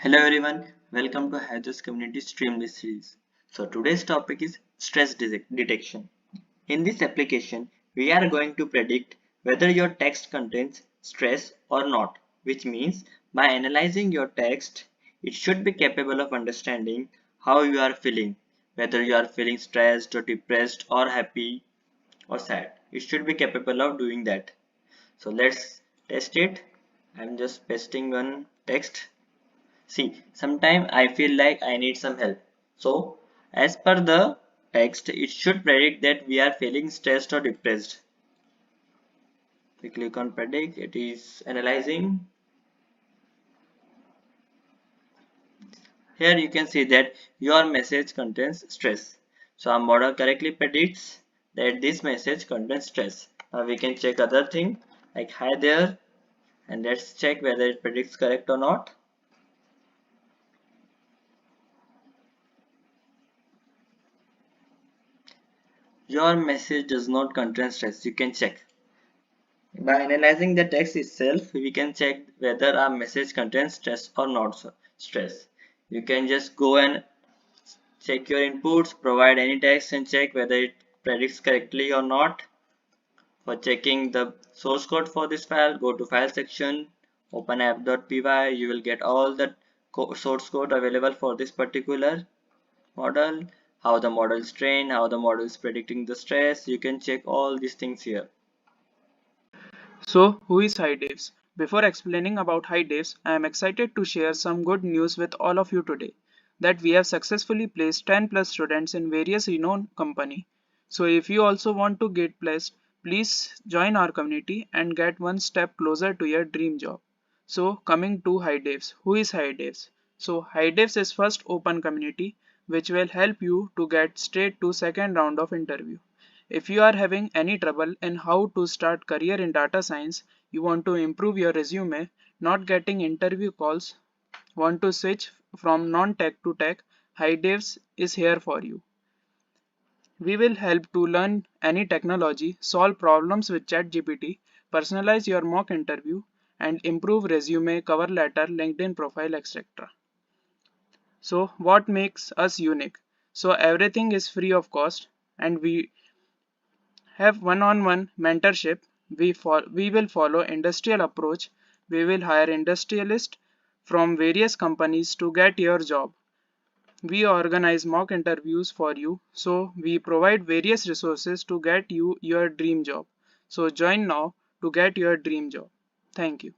Hello everyone, welcome to HiDevs community stream list series. So today's topic is stress detection. In this application, we are going to predict whether your text contains stress or not, which means by analyzing your text, it should be capable of understanding how you are feeling, whether you are feeling stressed or depressed or happy or sad. It should be capable of doing that. So let's test it. I'm just pasting one text. See, sometimes I feel like I need some help. So, as per the text, it should predict that we are feeling stressed or depressed. We click on predict, it is analyzing. Here you can see that your message contains stress. So, our model correctly predicts that this message contains stress. Now we can check other thing like hi there, and let's check whether it predicts correct or not. Your message does not contain stress. You can check. By analyzing the text itself, we can check whether our message contains stress or not stress. You can just go and check your inputs, provide any text and check whether it predicts correctly or not. For checking the source code for this file, go to file section, open app.py. You will get all the source code available for this particular model, how the model is trained, how the model is predicting the stress. You can check all these things here. So, who is HiDevs? Before explaining about HiDevs, I am excited to share some good news with all of you today that we have successfully placed 10 plus students in various renowned company. So, if you also want to get placed, please join our community and get one step closer to your dream job. So, coming to HiDevs, who is HiDevs? So, HiDevs is first open community which will help you to get straight to second round of interview. If you are having any trouble in how to start career in data science, you want to improve your resume, not getting interview calls, want to switch from non-tech to tech, HiDevs is here for you. We will help to learn any technology, solve problems with ChatGPT, personalize your mock interview, and improve resume, cover letter, LinkedIn profile, etc. So what makes us unique? So everything is free of cost and we have one-on-one mentorship. We will follow industrial approach. We will hire industrialists from various companies to get your job. We organize mock interviews for you. So we provide various resources to get you your dream job. So join now to get your dream job. Thank you.